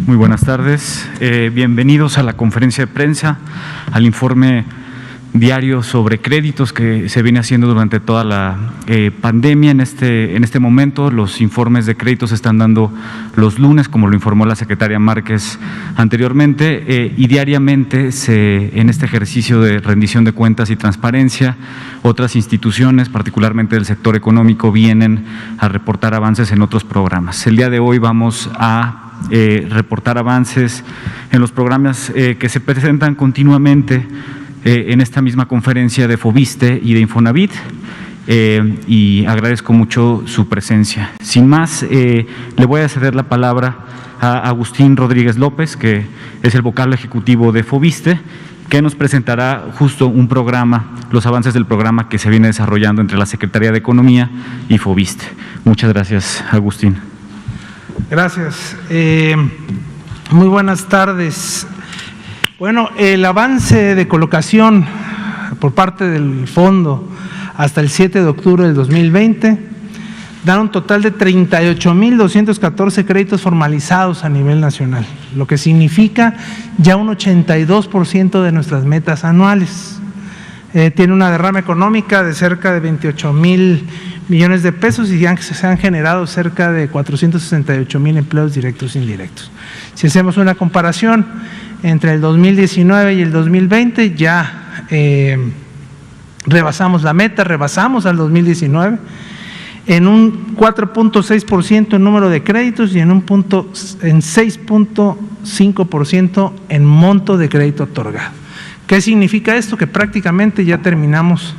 Muy buenas tardes. Bienvenidos a la conferencia de prensa, al informe diario sobre créditos que se viene haciendo durante toda la pandemia. En este momento los informes de créditos se están dando los lunes, como lo informó la secretaria Márquez anteriormente, y diariamente en este ejercicio de rendición de cuentas y transparencia, otras instituciones, particularmente del sector económico, vienen a reportar avances en otros programas. El día de hoy vamos a reportar avances en los programas que se presentan continuamente en esta misma conferencia de Foviste y de Infonavit, y agradezco mucho su presencia. Sin más, le voy a ceder la palabra a Agustín Rodríguez López, que es el vocal ejecutivo de Foviste, que nos presentará justo un programa, los avances del programa que se viene desarrollando entre la Secretaría de Economía y Foviste. Muchas gracias, Agustín. Gracias. Muy buenas tardes. Bueno, el avance de colocación por parte del fondo hasta el 7 de octubre del 2020 da un total de 38,214 créditos formalizados a nivel nacional, lo que significa ya un 82% de nuestras metas anuales. Tiene una derrama económica de cerca de 28,000 millones de pesos y se han generado cerca de 468,000 empleos directos e indirectos. Si hacemos una comparación entre el 2019 y el 2020, ya rebasamos la meta, rebasamos al 2019 en un 4.6% en número de créditos y en 6.5% en monto de crédito otorgado. ¿Qué significa esto? Que prácticamente ya terminamos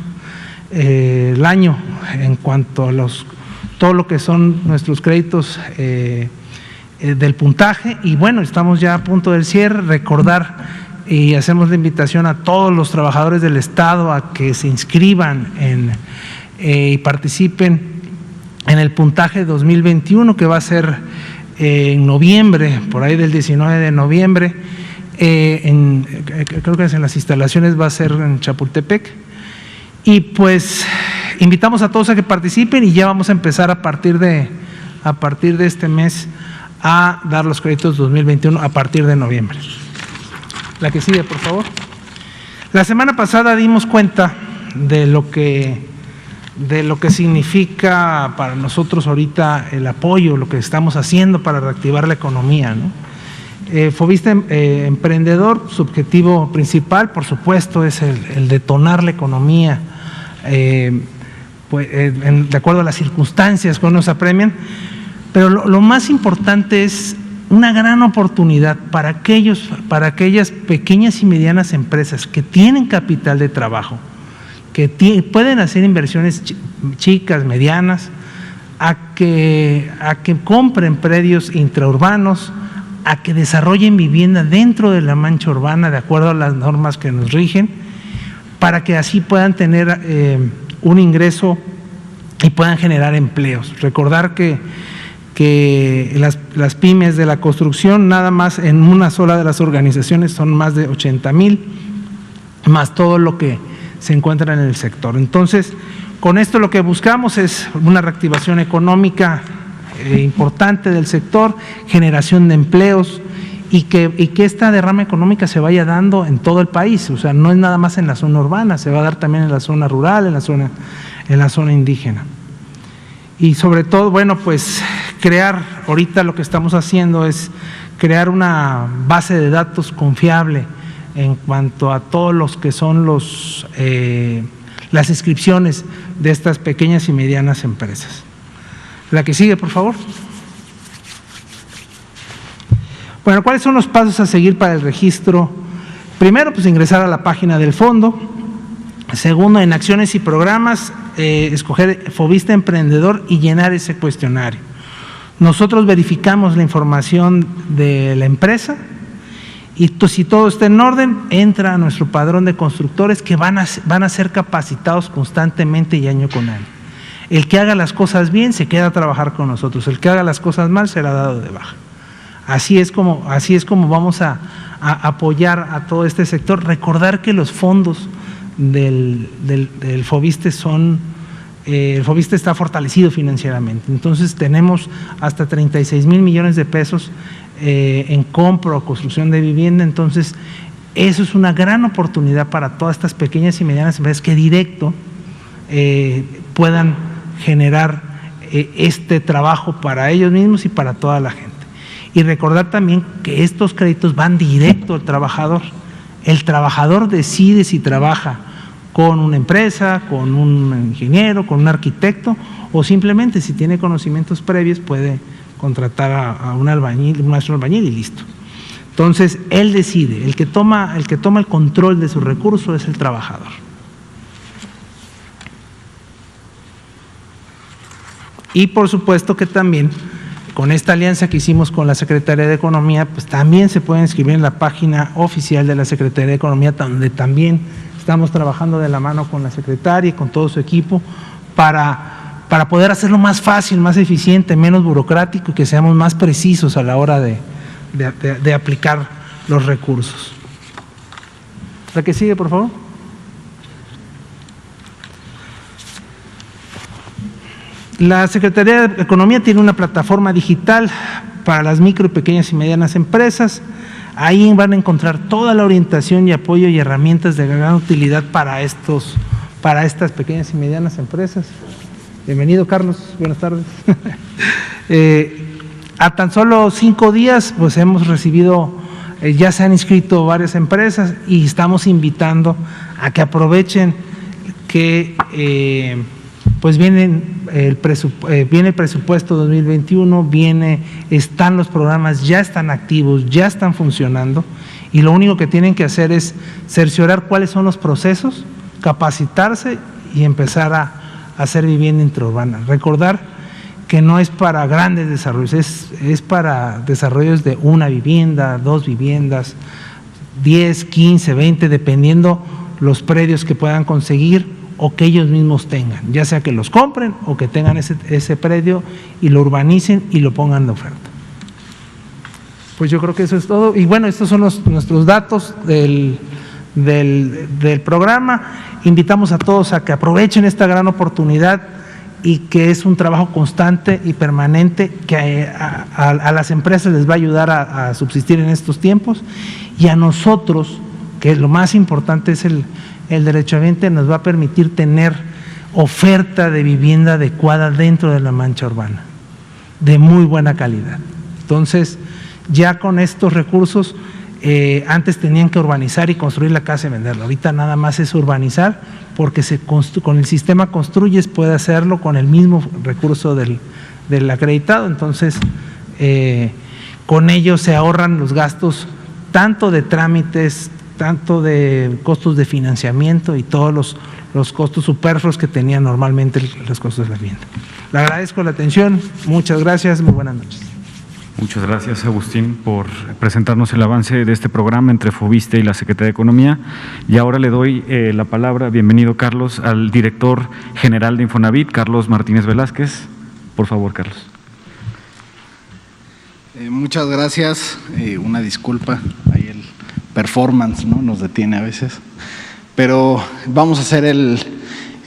el año en cuanto a todo lo que son nuestros créditos del puntaje, y bueno, estamos ya a punto del cierre. Recordar y hacemos la invitación a todos los trabajadores del Estado a que se inscriban y participen en el puntaje 2021, que va a ser en noviembre, por ahí del 19 de noviembre, creo que en las instalaciones va a ser en Chapultepec. Y pues invitamos a todos a que participen, y ya vamos a empezar a partir de este mes a dar los créditos 2021 a partir de noviembre. La que sigue, por favor. La semana pasada dimos cuenta de lo que significa para nosotros ahorita el apoyo, lo que estamos haciendo para reactivar la economía, ¿no? Foviste Emprendedor, su objetivo principal, por supuesto, es el detonar la economía, de acuerdo a las circunstancias que nos apremian, pero lo más importante es una gran oportunidad para aquellas pequeñas y medianas empresas que tienen capital de trabajo, que pueden hacer inversiones chicas, medianas, a que compren predios intraurbanos, a que desarrollen vivienda dentro de la mancha urbana de acuerdo a las normas que nos rigen, para que así puedan tener un ingreso y puedan generar empleos. Recordar que las pymes de la construcción, nada más en una sola de las organizaciones son más de 80,000, más todo lo que se encuentra en el sector. Entonces, con esto lo que buscamos es una reactivación económica importante del sector, generación de empleos, y que esta derrama económica se vaya dando en todo el país. O sea, no es nada más en la zona urbana, se va a dar también en la zona rural, en la zona indígena. Y sobre todo, bueno, pues ahorita lo que estamos haciendo es crear una base de datos confiable en cuanto a todos los que son las inscripciones de estas pequeñas y medianas empresas. La que sigue, por favor. Bueno, ¿cuáles son los pasos a seguir para el registro? Primero, pues ingresar a la página del fondo. Segundo, en acciones y programas, escoger Foviste Emprendedor y llenar ese cuestionario. Nosotros verificamos la información de la empresa y si todo está en orden, entra a nuestro padrón de constructores que van a ser capacitados constantemente y año con año. El que haga las cosas bien se queda a trabajar con nosotros, el que haga las cosas mal será dado de baja. Así es como vamos a apoyar a todo este sector. Recordar que los fondos del Foviste el Foviste está fortalecido financieramente. Entonces tenemos hasta 36,000 millones de pesos en compra o construcción de vivienda. Entonces eso es una gran oportunidad para todas estas pequeñas y medianas empresas que directo puedan generar este trabajo para ellos mismos y para toda la gente. Y recordar también que estos créditos van directo al trabajador. El trabajador decide si trabaja con una empresa, con un ingeniero, con un arquitecto, o simplemente si tiene conocimientos previos puede contratar a un albañil, un maestro albañil y listo. Entonces él decide, el que toma el control de sus recursos es el trabajador. Y por supuesto que también con esta alianza que hicimos con la Secretaría de Economía, pues también se pueden inscribir en la página oficial de la Secretaría de Economía, donde también estamos trabajando de la mano con la secretaria y con todo su equipo para poder hacerlo más fácil, más eficiente, menos burocrático y que seamos más precisos a la hora de aplicar los recursos. ¿La que sigue, por favor? La Secretaría de Economía tiene una plataforma digital para las micro y pequeñas y medianas empresas. Ahí van a encontrar toda la orientación y apoyo y herramientas de gran utilidad para estas pequeñas y medianas empresas. Bienvenido, Carlos, buenas tardes. A tan solo 5 días, pues hemos recibido, ya se han inscrito varias empresas y estamos invitando a que aprovechen que pues viene el presupuesto 2021, están los programas, ya están activos, ya están funcionando y lo único que tienen que hacer es cerciorar cuáles son los procesos, capacitarse y empezar a hacer vivienda intraurbana. Recordar que no es para grandes desarrollos, es para desarrollos de una vivienda, 2 viviendas, 10, 15, 20, dependiendo los predios que puedan conseguir o que ellos mismos tengan, ya sea que los compren o que tengan ese predio y lo urbanicen y lo pongan de oferta. Pues yo creo que eso es todo. Y bueno, estos son nuestros datos del programa. Invitamos a todos a que aprovechen esta gran oportunidad y que es un trabajo constante y permanente que a las empresas les va a ayudar a subsistir en estos tiempos, y a nosotros, que lo más importante es el derechohabiente, nos va a permitir tener oferta de vivienda adecuada dentro de la mancha urbana, de muy buena calidad. Entonces, ya con estos recursos, antes tenían que urbanizar y construir la casa y venderla. Ahorita nada más es urbanizar, porque con el sistema Construyes puede hacerlo con el mismo recurso del acreditado. Entonces, con ello se ahorran los gastos tanto de trámites, tanto de costos de financiamiento y todos los costos superfluos que tenían normalmente los costos de la vivienda. Le agradezco la atención, muchas gracias, muy buenas noches. Muchas gracias, Agustín, por presentarnos el avance de este programa entre Foviste y la Secretaría de Economía. Y ahora le doy la palabra, bienvenido, Carlos, al director general de Infonavit, Carlos Martínez Velázquez. Por favor, Carlos. Muchas gracias, una disculpa, ahí el performance, ¿no?, nos detiene a veces, pero vamos a hacer el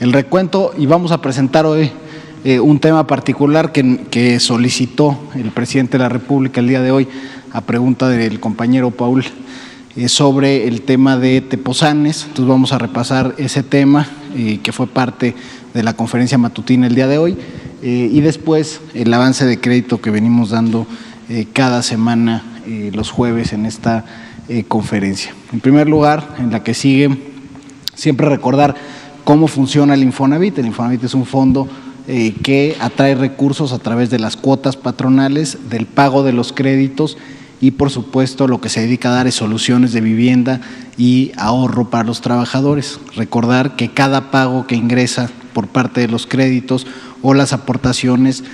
recuento y vamos a presentar hoy un tema particular que solicitó el presidente de la República el día de hoy a pregunta del compañero Paul sobre el tema de Tepozanes. Entonces vamos a repasar ese tema que fue parte de la conferencia matutina el día de hoy y después el avance de crédito que venimos dando cada semana los jueves en esta conferencia. En primer lugar, en la que sigue, siempre recordar cómo funciona el Infonavit. El Infonavit es un fondo que atrae recursos a través de las cuotas patronales, del pago de los créditos y por supuesto lo que se dedica a dar es soluciones de vivienda y ahorro para los trabajadores. Recordar que cada pago que ingresa por parte de los créditos o las aportaciones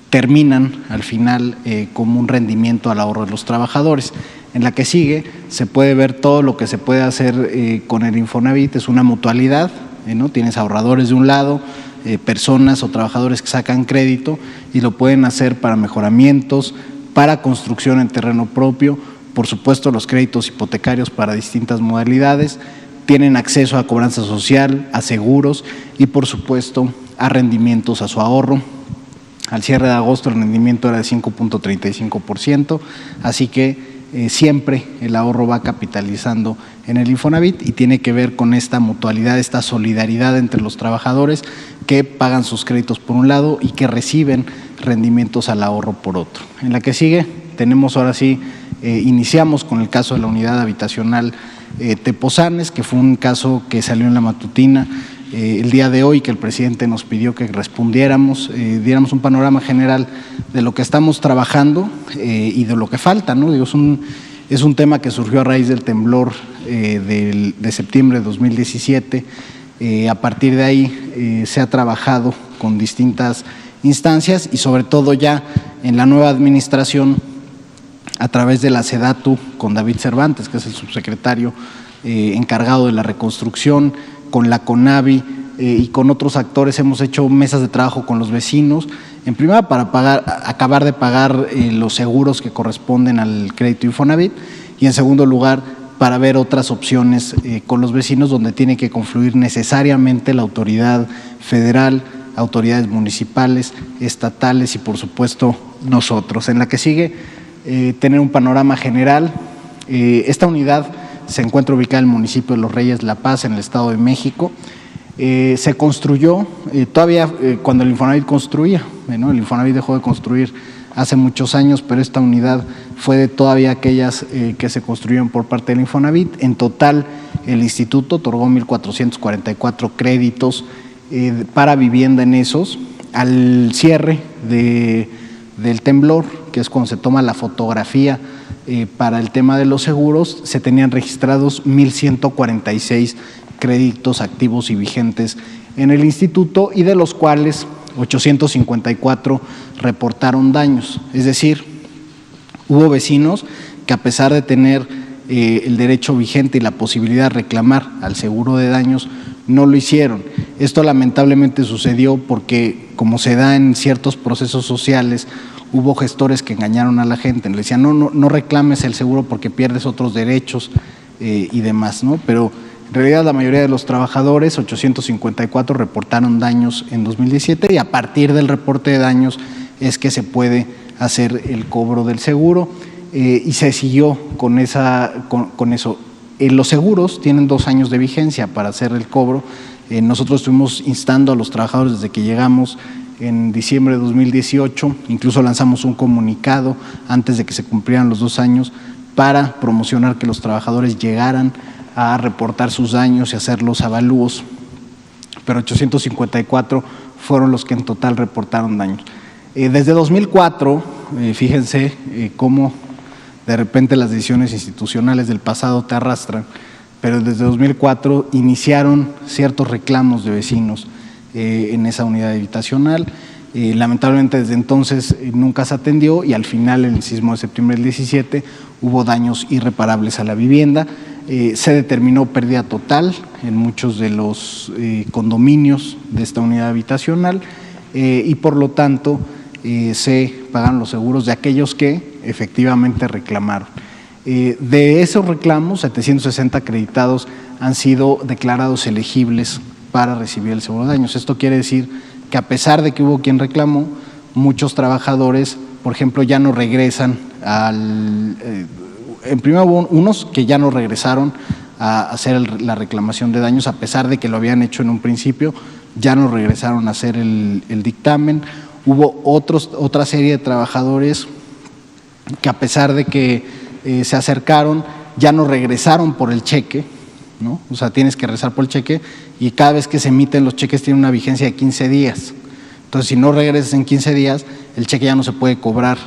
terminan al final como un rendimiento al ahorro de los trabajadores. En la que sigue se puede ver todo lo que se puede hacer con el Infonavit. Es una mutualidad, ¿no? Tienes ahorradores de un lado, personas o trabajadores que sacan crédito y lo pueden hacer para mejoramientos, para construcción en terreno propio, por supuesto los créditos hipotecarios para distintas modalidades, tienen acceso a cobranza social, a seguros y, por supuesto, a rendimientos a su ahorro. Al cierre de agosto el rendimiento era de 5.35%, así que siempre el ahorro va capitalizando en el Infonavit y tiene que ver con esta mutualidad, esta solidaridad entre los trabajadores que pagan sus créditos por un lado y que reciben rendimientos al ahorro por otro. En la que sigue tenemos ahora sí, iniciamos con el caso de la unidad habitacional Tepozanes, que fue un caso que salió en la matutina el día de hoy, que el presidente nos pidió que respondiéramos, diéramos un panorama general de lo que estamos trabajando y de lo que falta, ¿no? Digo, es un tema que surgió a raíz del temblor de septiembre de 2017. A partir de ahí se ha trabajado con distintas instancias y sobre todo ya en la nueva administración a través de la SEDATU con David Cervantes, que es el subsecretario encargado de la reconstrucción, con la CONAVI y con otros actores hemos hecho mesas de trabajo con los vecinos, en primera para acabar de pagar los seguros que corresponden al crédito Infonavit y en segundo lugar para ver otras opciones con los vecinos donde tiene que confluir necesariamente la autoridad federal, autoridades municipales, estatales y por supuesto nosotros. En la que sigue tener un panorama general. Esta unidad se encuentra ubicada en el municipio de Los Reyes La Paz, en el Estado de México. Se construyó todavía cuando el Infonavit construía, ¿no? El Infonavit dejó de construir hace muchos años, pero esta unidad fue de todavía aquellas que se construyeron por parte del Infonavit. En total, el instituto otorgó 1.444 créditos para vivienda en esos. Al cierre del temblor, que es cuando se toma la fotografía para el tema de los seguros, se tenían registrados 1.146 créditos activos y vigentes en el instituto y de los cuales 854 reportaron daños. Es decir, hubo vecinos que a pesar de tener el derecho vigente y la posibilidad de reclamar al seguro de daños, no lo hicieron. Esto lamentablemente sucedió porque, como se da en ciertos procesos sociales, hubo gestores que engañaron a la gente, le decían no reclames el seguro porque pierdes otros derechos y demás, ¿no? Pero en realidad la mayoría de los trabajadores, 854, reportaron daños en 2017 y a partir del reporte de daños es que se puede hacer el cobro del seguro y se siguió con eso. Los seguros tienen 2 años de vigencia para hacer el cobro. Nosotros estuvimos instando a los trabajadores desde que llegamos en diciembre de 2018, incluso lanzamos un comunicado antes de que se cumplieran los 2 años para promocionar que los trabajadores llegaran a reportar sus daños y hacer los avalúos, pero 854 fueron los que en total reportaron daños. Desde 2004, fíjense cómo de repente las decisiones institucionales del pasado te arrastran, pero desde 2004 iniciaron ciertos reclamos de vecinos en esa unidad habitacional. Lamentablemente desde entonces nunca se atendió y al final en el sismo de septiembre del 17 hubo daños irreparables a la vivienda. Se determinó pérdida total en muchos de los condominios de esta unidad habitacional y por lo tanto se pagan los seguros de aquellos que efectivamente reclamaron. De esos reclamos, 760 acreditados han sido declarados elegibles para recibir el seguro de daños. Esto quiere decir que a pesar de que hubo quien reclamó, muchos trabajadores, por ejemplo, ya no regresan en primer hubo unos que ya no regresaron a hacer la reclamación de daños, a pesar de que lo habían hecho en un principio, ya no regresaron a hacer el dictamen. Hubo otra serie de trabajadores que a pesar de que se acercaron, ya no regresaron por el cheque, ¿no? O sea, tienes que regresar por el cheque y cada vez que se emiten los cheques tienen una vigencia de 15 días. Entonces, si no regresas en 15 días, el cheque ya no se puede cobrar,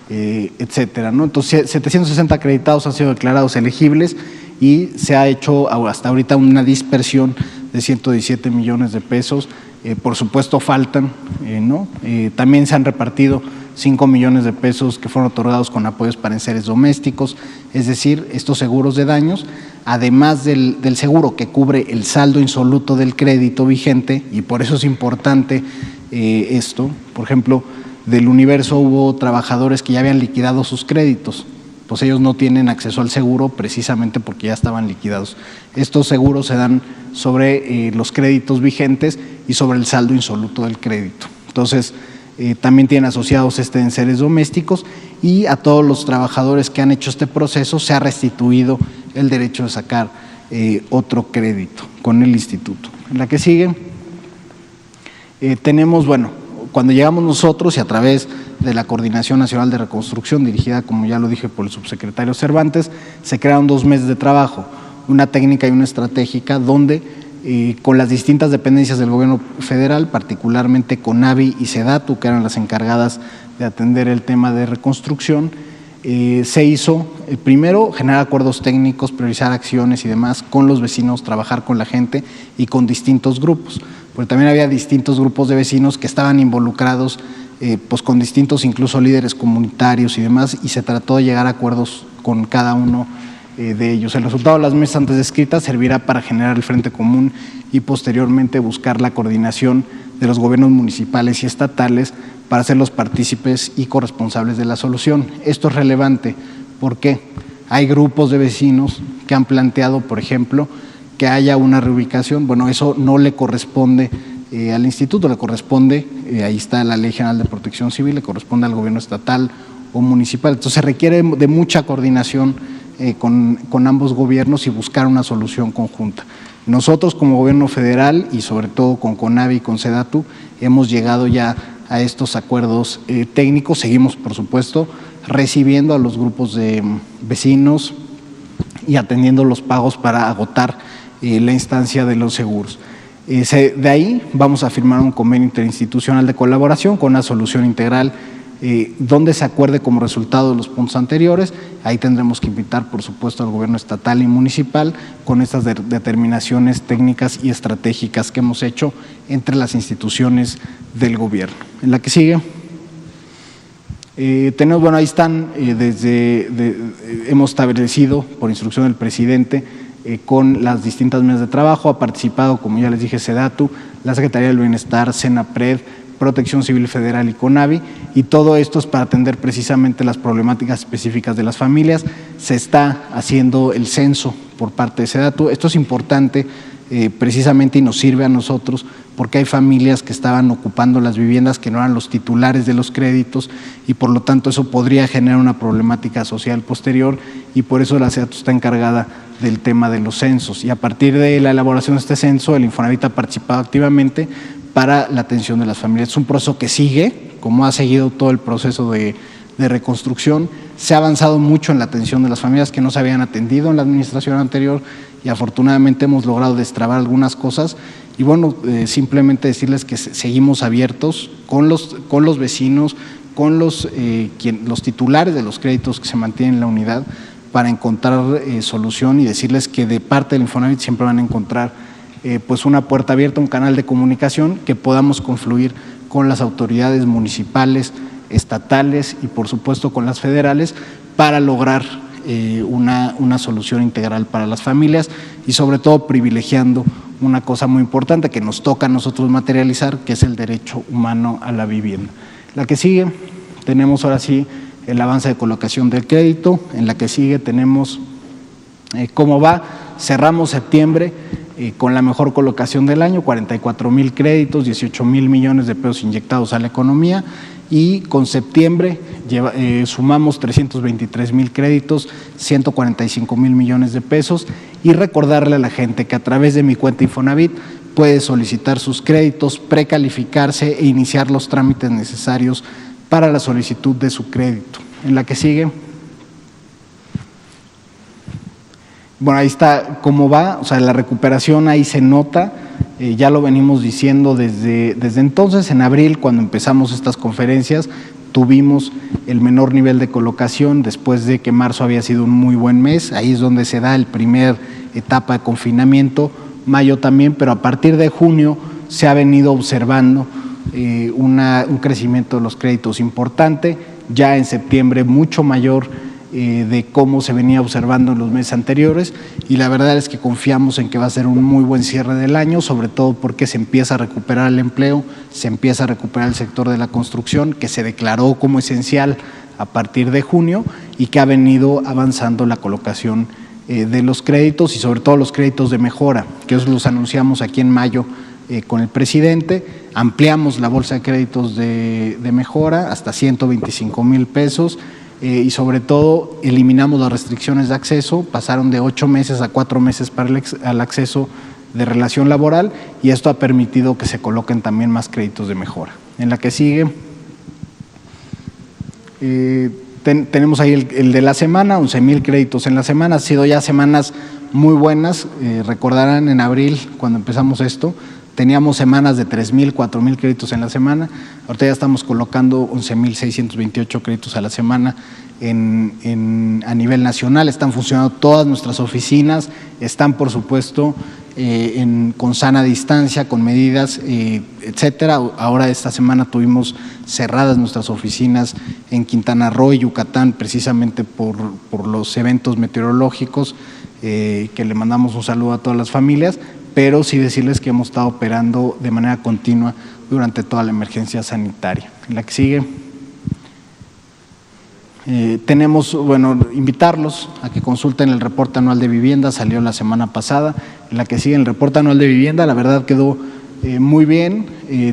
etcétera, ¿no? Entonces, 760 acreditados han sido declarados elegibles y se ha hecho hasta ahorita una dispersión de 117 millones de pesos. Por supuesto faltan, ¿no? También se han repartido 5 millones de pesos que fueron otorgados con apoyos para enseres domésticos, es decir, estos seguros de daños, además del seguro que cubre el saldo insoluto del crédito vigente, y por eso es importante esto. Por ejemplo, del Universo hubo trabajadores que ya habían liquidado sus créditos, pues ellos no tienen acceso al seguro precisamente porque ya estaban liquidados. Estos seguros se dan sobre los créditos vigentes y sobre el saldo insoluto del crédito. Entonces, también tienen asociados enseres domésticos, y a todos los trabajadores que han hecho este proceso se ha restituido el derecho de sacar otro crédito con el instituto. En la que sigue, tenemos, cuando llegamos nosotros y a través de la Coordinación Nacional de Reconstrucción, dirigida, como ya lo dije, por el subsecretario Cervantes, se crearon 2 meses de trabajo, una técnica y una estratégica, donde con las distintas dependencias del gobierno federal, particularmente CONAVI y SEDATU, que eran las encargadas de atender el tema de reconstrucción, se hizo, primero, generar acuerdos técnicos, priorizar acciones y demás con los vecinos, trabajar con la gente y con distintos grupos, porque también había distintos grupos de vecinos que estaban involucrados, pues con distintos, incluso líderes comunitarios y demás, y se trató de llegar a acuerdos con cada uno de ellos. El resultado de las mesas antes descritas servirá para generar el frente común y posteriormente buscar la coordinación de los gobiernos municipales y estatales para ser los partícipes y corresponsables de la solución. Esto es relevante porque hay grupos de vecinos que han planteado, por ejemplo, que haya una reubicación. Eso no le corresponde al instituto, le corresponde, ahí está la Ley General de Protección Civil, le corresponde al gobierno estatal o municipal. Entonces se requiere de mucha coordinación con ambos gobiernos y buscar una solución conjunta. Nosotros como gobierno federal y sobre todo con CONAVI y con SEDATU hemos llegado ya a estos acuerdos técnicos. Seguimos, por supuesto, recibiendo a los grupos de vecinos y atendiendo los pagos para agotar la instancia de los seguros. De ahí vamos a firmar un convenio interinstitucional de colaboración con una solución integral donde se acuerde como resultado de los puntos anteriores. Ahí tendremos que invitar, por supuesto, al gobierno estatal y municipal con estas determinaciones técnicas y estratégicas que hemos hecho entre las instituciones del gobierno. En la que sigue, tenemos, ahí están, hemos establecido por instrucción del presidente con las distintas mesas de trabajo. Ha participado, como ya les dije, SEDATU, la Secretaría del Bienestar, SENAPRED, Protección Civil Federal y CONAVI, y todo esto es para atender precisamente las problemáticas específicas de las familias. Se está haciendo el censo por parte de SEDATU. Esto es importante precisamente y nos sirve a nosotros porque hay familias que estaban ocupando las viviendas que no eran los titulares de los créditos y por lo tanto eso podría generar una problemática social posterior, y por eso la SEDATU está encargada del tema de los censos, y a partir de la elaboración de este censo el Infonavit ha participado activamente para la atención de las familias. Es un proceso que sigue, como ha seguido todo el proceso de reconstrucción. Se ha avanzado mucho en la atención de las familias que no se habían atendido en la administración anterior y afortunadamente hemos logrado destrabar algunas cosas. Y simplemente decirles que seguimos abiertos con los vecinos, con los titulares de los créditos que se mantienen en la unidad para encontrar solución, y decirles que de parte del Infonavit siempre van a encontrar pues una puerta abierta, un canal de comunicación que podamos confluir con las autoridades municipales, estatales y por supuesto con las federales para lograr una solución integral para las familias, y sobre todo privilegiando una cosa muy importante que nos toca a nosotros materializar, que es el derecho humano a la vivienda. La que sigue, tenemos ahora sí el avance de colocación del crédito. En la que sigue tenemos cómo va. Cerramos septiembre con la mejor colocación del año, 44,000 créditos, 18,000 millones de pesos inyectados a la economía, y con septiembre sumamos 323,000 créditos, 145,000 millones de pesos, y recordarle a la gente que a través de mi cuenta Infonavit puede solicitar sus créditos, precalificarse e iniciar los trámites necesarios para la solicitud de su crédito. En la que sigue, ahí está cómo va, la recuperación ahí se nota, ya lo venimos diciendo desde entonces. En abril, cuando empezamos estas conferencias, tuvimos el menor nivel de colocación después de que marzo había sido un muy buen mes. Ahí es donde se da el primer etapa de confinamiento, mayo también, pero a partir de junio se ha venido observando un crecimiento de los créditos importante, ya en septiembre mucho mayor de cómo se venía observando en los meses anteriores, y la verdad es que confiamos en que va a ser un muy buen cierre del año, sobre todo porque se empieza a recuperar el empleo, se empieza a recuperar el sector de la construcción, que se declaró como esencial a partir de junio y que ha venido avanzando la colocación de los créditos y sobre todo los créditos de mejora, que los anunciamos aquí en mayo con el presidente. Ampliamos la bolsa de créditos de mejora hasta 125,000 pesos. Y sobre todo eliminamos las restricciones de acceso, pasaron de 8 meses a 4 meses para el acceso de relación laboral, y esto ha permitido que se coloquen también más créditos de mejora. En la que sigue, tenemos ahí el de la semana, 11,000 créditos en la semana, han sido ya semanas muy buenas. Recordarán en abril, cuando empezamos esto, teníamos semanas de 3,000, 4,000 créditos en la semana. Ahorita ya estamos colocando 11,628 créditos a la semana a nivel nacional. Están funcionando todas nuestras oficinas, están por supuesto con sana distancia, con medidas, etcétera. Ahora esta semana tuvimos cerradas nuestras oficinas en Quintana Roo y Yucatán, precisamente por los eventos meteorológicos, que le mandamos un saludo a todas las familias, pero sí decirles que hemos estado operando de manera continua durante toda la emergencia sanitaria. En la que sigue, tenemos, invitarlos a que consulten el reporte anual de vivienda, salió la semana pasada. En la que sigue, el reporte anual de vivienda, la verdad quedó muy bien,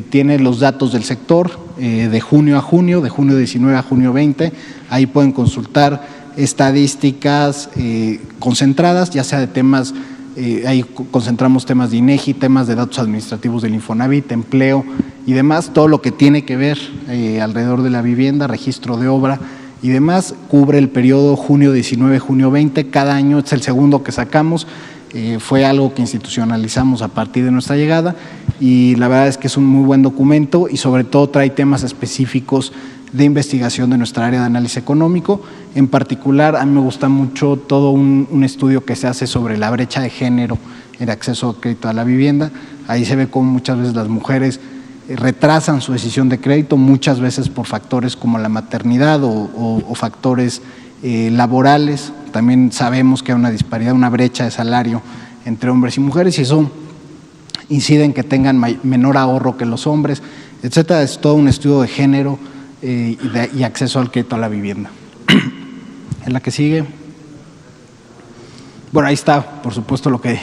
tiene los datos del sector de junio a junio, de junio 19 a junio 20, ahí pueden consultar estadísticas concentradas, ya sea de temas. Ahí concentramos temas de INEGI, temas de datos administrativos del Infonavit, empleo y demás, todo lo que tiene que ver alrededor de la vivienda, registro de obra y demás. Cubre el periodo junio 19, junio 20, cada año, es el segundo que sacamos, fue algo que institucionalizamos a partir de nuestra llegada, y la verdad es que es un muy buen documento y sobre todo trae temas específicos de investigación de nuestra área de análisis económico. En particular, a mí me gusta mucho todo un estudio que se hace sobre la brecha de género en acceso a crédito a la vivienda. Ahí se ve cómo muchas veces las mujeres retrasan su decisión de crédito, muchas veces por factores como la maternidad o factores laborales. También sabemos que hay una disparidad, una brecha de salario entre hombres y mujeres, y eso incide en que tengan menor ahorro que los hombres, etcétera. Es todo un estudio de género y acceso al crédito a la vivienda. En la que sigue, ahí está, por supuesto, lo que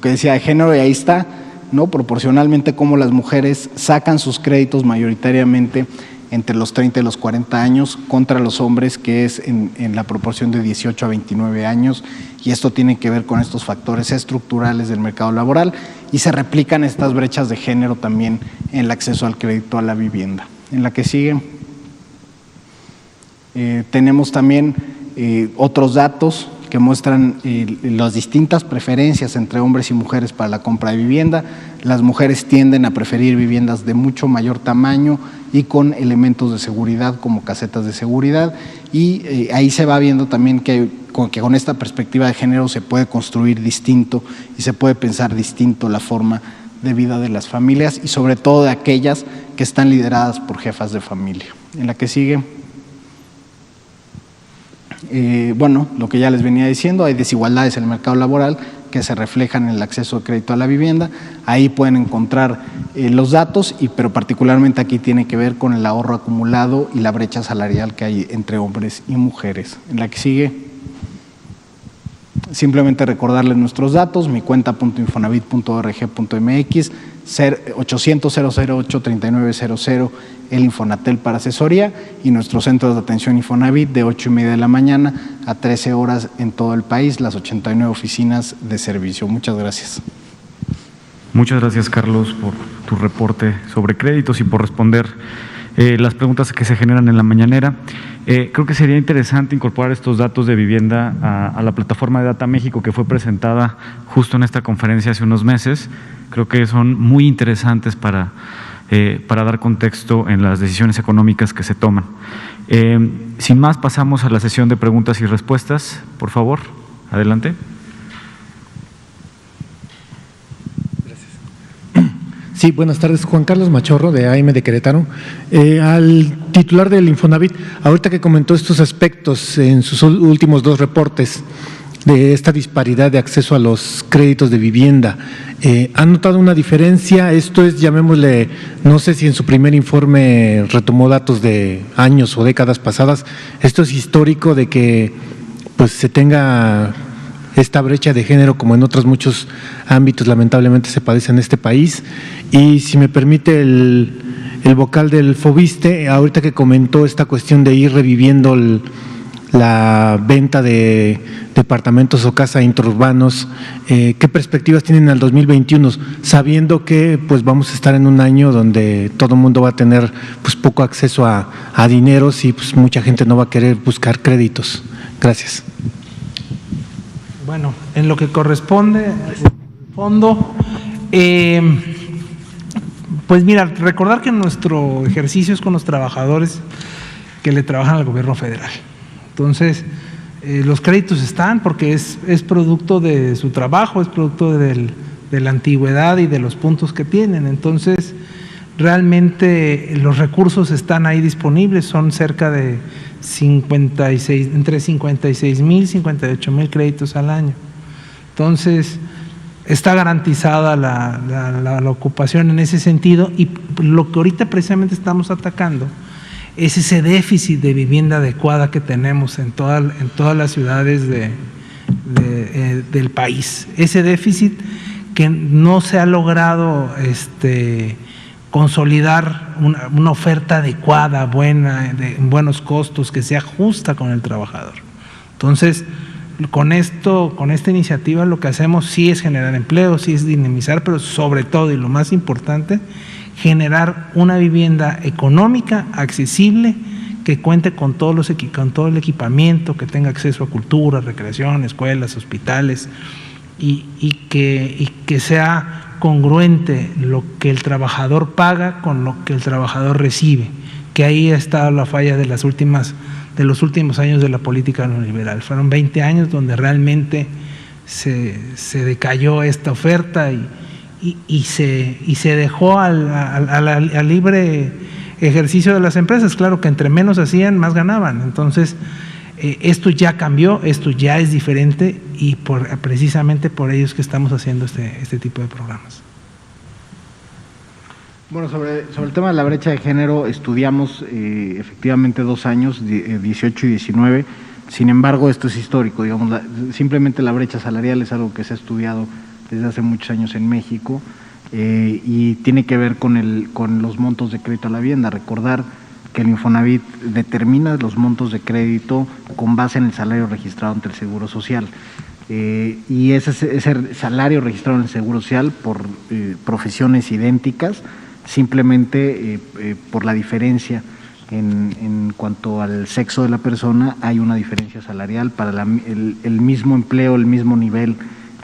decía de género, y ahí está, ¿no? Proporcionalmente cómo las mujeres sacan sus créditos mayoritariamente entre los 30 y los 40 años contra los hombres, que es en la proporción de 18 a 29 años, y esto tiene que ver con estos factores estructurales del mercado laboral, y se replican estas brechas de género también en el acceso al crédito a la vivienda. En la que sigue, tenemos también otros datos que muestran las distintas preferencias entre hombres y mujeres para la compra de vivienda. Las mujeres tienden a preferir viviendas de mucho mayor tamaño y con elementos de seguridad como casetas de seguridad, y ahí se va viendo también que con esta perspectiva de género se puede construir distinto y se puede pensar distinto la forma de vida de las familias, y sobre todo de aquellas que están lideradas por jefas de familia. En la que sigue, lo que ya les venía diciendo, hay desigualdades en el mercado laboral que se reflejan en el acceso de crédito a la vivienda. Ahí pueden encontrar los datos, pero particularmente aquí tiene que ver con el ahorro acumulado y la brecha salarial que hay entre hombres y mujeres. En la que sigue, simplemente recordarles nuestros datos: mi cuenta.infonavit.org.mx, 800-008-3900, el Infonatel para asesoría, y nuestros centros de atención Infonavit de 8:30 de la mañana a 13 horas en todo el país, las 89 oficinas de servicio. Muchas gracias. Muchas gracias, Carlos, por tu reporte sobre créditos y por responder las preguntas que se generan en la mañanera. Creo que sería interesante incorporar estos datos de vivienda a la plataforma de Data México, que fue presentada justo en esta conferencia hace unos meses. Creo que son muy interesantes para dar contexto en las decisiones económicas que se toman. Sin más, pasamos a la sesión de preguntas y respuestas. Por favor, adelante. Sí, buenas tardes. Juan Carlos Machorro, de AM de Querétaro. Al titular del Infonavit, ahorita que comentó estos aspectos en sus últimos 2 reportes de esta disparidad de acceso a los créditos de vivienda, ¿han notado una diferencia? Esto es, llamémosle, no sé si en su primer informe retomó datos de años o décadas pasadas. Esto es histórico de que pues se tenga esta brecha de género, como en otros muchos ámbitos lamentablemente se padece en este país. Y si me permite el vocal del Foviste, ahorita que comentó esta cuestión de ir reviviendo la venta de departamentos o casa intraurbanos, ¿qué perspectivas tienen al 2021? Sabiendo que pues vamos a estar en un año donde todo el mundo va a tener pues poco acceso a dineros y pues mucha gente no va a querer buscar créditos. Gracias. Bueno, en lo que corresponde al fondo, pues mira, recordar que nuestro ejercicio es con los trabajadores que le trabajan al gobierno federal. Entonces, los créditos están porque es producto de su trabajo, es producto de la antigüedad y de los puntos que tienen. Entonces, realmente los recursos están ahí disponibles, son cerca de entre 56,000 y 58,000 créditos al año. Entonces, está garantizada la ocupación en ese sentido, y lo que ahorita precisamente estamos atacando es ese déficit de vivienda adecuada que tenemos en todas las ciudades del país. Ese déficit que no se ha logrado consolidar una oferta adecuada, buena, en buenos costos, que sea justa con el trabajador. Entonces, con esta iniciativa lo que hacemos sí es generar empleo, sí es dinamizar, pero sobre todo, y lo más importante, generar una vivienda económica, accesible, que cuente con todo el equipamiento, que tenga acceso a cultura, recreación, escuelas, hospitales, y que sea congruente lo que el trabajador paga con lo que el trabajador recibe, que ahí ha estado la falla de los últimos años de la política neoliberal. Fueron 20 años donde realmente se decayó esta oferta y se dejó al libre ejercicio de las empresas. Claro que entre menos hacían, más ganaban. Entonces, esto ya cambió, esto ya es diferente, y precisamente por ello es que estamos haciendo este tipo de programas. Bueno, sobre el tema de la brecha de género, estudiamos efectivamente 2 años, 18 y 19. Sin embargo, esto es histórico, digamos, simplemente la brecha salarial es algo que se ha estudiado desde hace muchos años en México, y tiene que ver con los montos de crédito a la vivienda. Recordar que el Infonavit determina los montos de crédito con base en el salario registrado ante el Seguro Social. Y ese salario registrado en el Seguro Social por profesiones idénticas, simplemente por la diferencia en cuanto al sexo de la persona, hay una diferencia salarial para el mismo empleo, el mismo nivel,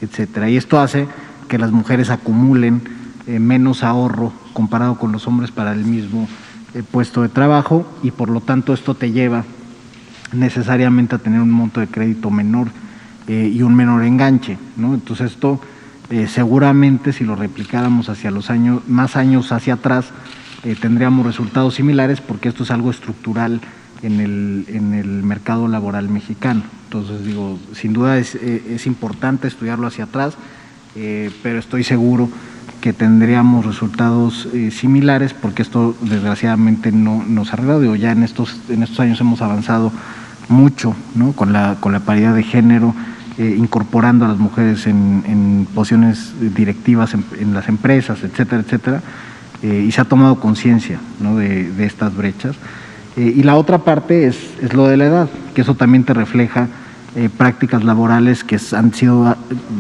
etcétera. Y esto hace que las mujeres acumulen menos ahorro comparado con los hombres para el mismo puesto de trabajo, y por lo tanto esto te lleva necesariamente a tener un monto de crédito menor y un menor enganche, ¿no? Entonces esto seguramente, si lo replicáramos hacia más años hacia atrás, tendríamos resultados similares, porque esto es algo estructural en el mercado laboral mexicano. Entonces digo, sin duda es importante estudiarlo hacia atrás, pero estoy seguro que tendríamos resultados similares, porque esto desgraciadamente no nos ha arreglado. Ya en estos años hemos avanzado mucho, ¿no? con la paridad de género, incorporando a las mujeres en posiciones directivas en las empresas, etcétera, etcétera, y se ha tomado conciencia, ¿no? de estas brechas. Y la otra parte es lo de la edad, que eso también te refleja prácticas laborales que han sido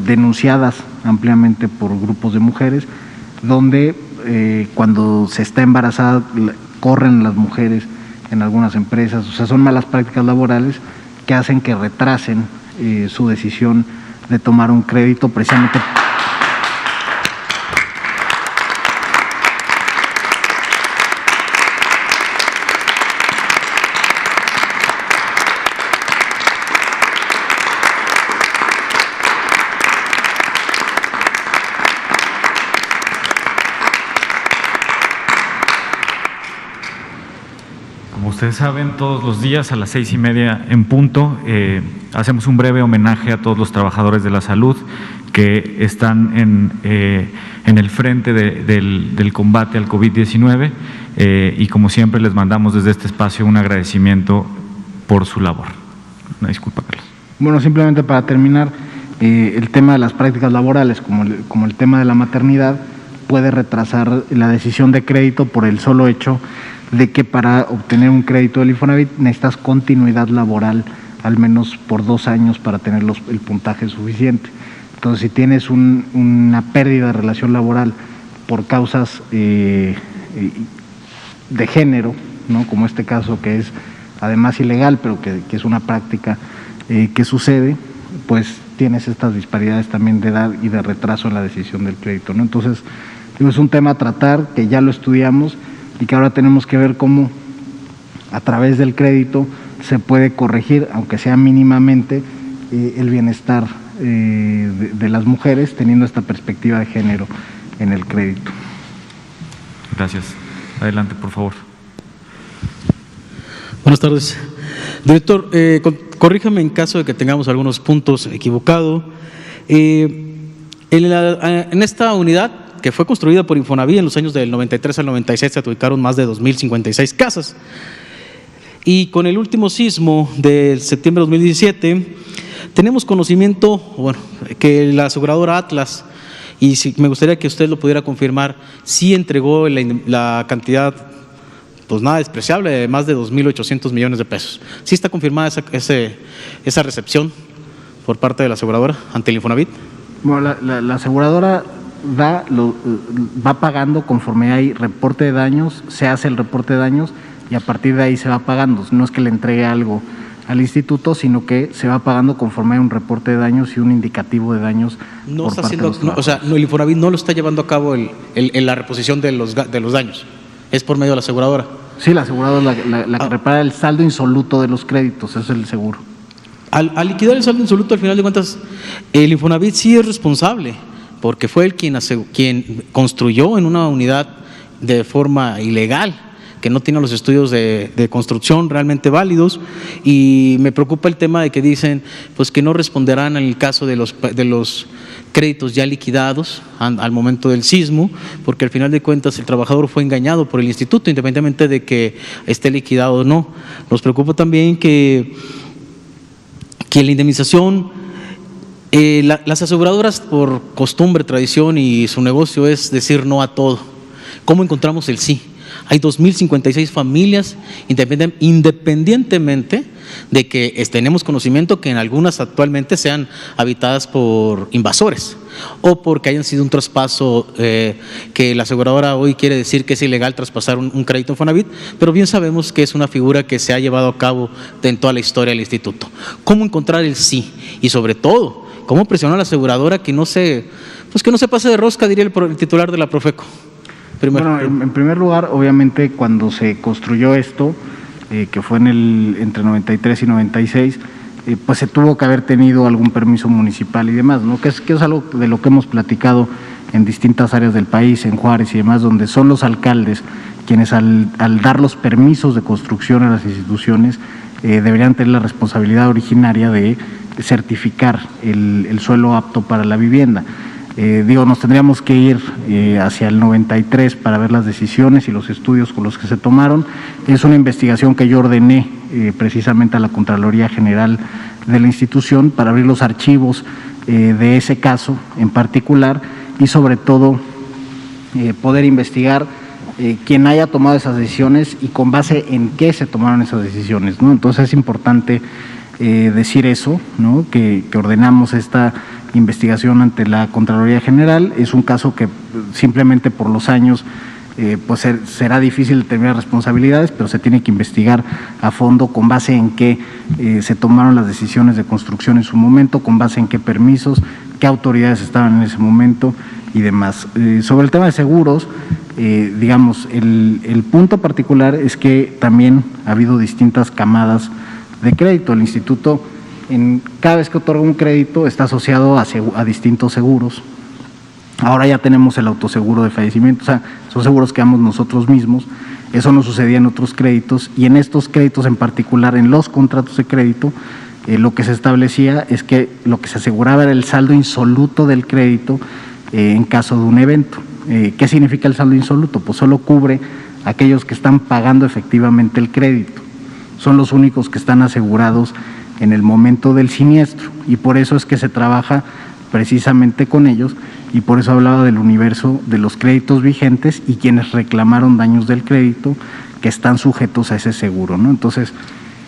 denunciadas ampliamente por grupos de mujeres, donde cuando se está embarazada corren las mujeres en algunas empresas. O sea, son malas prácticas laborales que hacen que retrasen su decisión de tomar un crédito, precisamente ustedes saben, todos los días a las 6:30 en punto hacemos un breve homenaje a todos los trabajadores de la salud que están en el frente del combate al COVID-19 y como siempre les mandamos desde este espacio un agradecimiento por su labor. Una disculpa, Carlos. Bueno, simplemente para terminar, el tema de las prácticas laborales, como el tema de la maternidad, puede retrasar la decisión de crédito por el solo hecho de que para obtener un crédito del Infonavit necesitas continuidad laboral al menos por 2 años para tener el puntaje suficiente. Entonces, si tienes una pérdida de relación laboral por causas de género, ¿no?, como este caso que es además ilegal, pero que es una práctica que sucede, pues tienes estas disparidades también de edad y de retraso en la decisión del crédito, ¿no? Entonces, es un tema a tratar que ya lo estudiamos y que ahora tenemos que ver cómo a través del crédito se puede corregir, aunque sea mínimamente, el bienestar de las mujeres, teniendo esta perspectiva de género en el crédito. Gracias. Adelante, por favor. Buenas tardes. Director, corríjame en caso de que tengamos algunos puntos equivocados. En esta unidad que fue construida por Infonavit en los años del 93 al 96 se ubicaron más de 2.056 casas. Y con el último sismo del septiembre de 2017, tenemos conocimiento, bueno, que la aseguradora Atlas, y si, me gustaría que usted lo pudiera confirmar, sí entregó la cantidad, pues nada despreciable, de más de 2.800 millones de pesos. ¿Sí está confirmada esa recepción por parte de la aseguradora ante el Infonavit? Bueno, la aseguradora va pagando conforme hay reporte de daños, se hace el reporte de daños y a partir de ahí se va pagando. No es que le entregue algo al instituto, sino que se va pagando conforme hay un reporte de daños y un indicativo de daños. No está haciendo, o sea, el Infonavit no lo está llevando a cabo la reposición de los daños, es por medio de la aseguradora. Sí, la aseguradora es la que repara el saldo insoluto de los créditos, eso es el seguro. Al liquidar el saldo insoluto, al final de cuentas, el Infonavit sí es responsable, porque fue él quien construyó en una unidad de forma ilegal, que no tiene los estudios de construcción realmente válidos, y me preocupa el tema de que dicen pues que no responderán en el caso de los créditos ya liquidados al momento del sismo, porque al final de cuentas el trabajador fue engañado por el instituto, independientemente de que esté liquidado o no. Nos preocupa también que la indemnización, las aseguradoras por costumbre, tradición y su negocio es decir no a todo. ¿Cómo encontramos el sí? Hay 2.056 familias, independientemente de que tenemos conocimiento que en algunas actualmente sean habitadas por invasores o porque hayan sido un traspaso que la aseguradora hoy quiere decir que es ilegal traspasar un crédito Infonavit, pero bien sabemos que es una figura que se ha llevado a cabo en toda la historia del instituto. ¿Cómo encontrar el sí? Y sobre todo, ¿cómo presionar a la aseguradora que no se pase de rosca, diría el titular de la Profeco? Bueno, en primer lugar, obviamente, cuando se construyó esto, que fue entre 93 y 96, pues se tuvo que haber tenido algún permiso municipal y demás, ¿no? Que es algo de lo que hemos platicado en distintas áreas del país, en Juárez y demás, donde son los alcaldes quienes al dar los permisos de construcción a las instituciones deberían tener la responsabilidad originaria de certificar el suelo apto para la vivienda. Nos tendríamos que ir hacia el 93 para ver las decisiones y los estudios con los que se tomaron. Es una investigación que yo ordené precisamente a la Contraloría General de la institución para abrir los archivos de ese caso en particular y sobre todo poder investigar quién haya tomado esas decisiones y con base en qué se tomaron esas decisiones, ¿no? Entonces es importante decir eso, ¿no? Que ordenamos esta investigación ante la Contraloría General. Es un caso que simplemente por los años pues será difícil determinar responsabilidades, pero se tiene que investigar a fondo con base en qué se tomaron las decisiones de construcción en su momento, con base en qué permisos, qué autoridades estaban en ese momento y demás. Sobre el tema de seguros, el punto particular es que también ha habido distintas camadas de crédito. El instituto, cada vez que otorga un crédito, está asociado a distintos seguros. Ahora ya tenemos el autoseguro de fallecimiento, o sea, son seguros que damos nosotros mismos, Eso no sucedía en otros créditos, y en estos créditos en particular, en los contratos de crédito, lo que se establecía es que lo que se aseguraba era el saldo insoluto del crédito en caso de un evento. ¿Qué significa el saldo insoluto? Pues solo cubre a aquellos que están pagando efectivamente el crédito. Son los únicos que están asegurados en el momento del siniestro, y por eso es que se trabaja precisamente con ellos, y por eso hablaba del universo de los créditos vigentes y quienes reclamaron daños del crédito que están sujetos a ese seguro, ¿no? Entonces,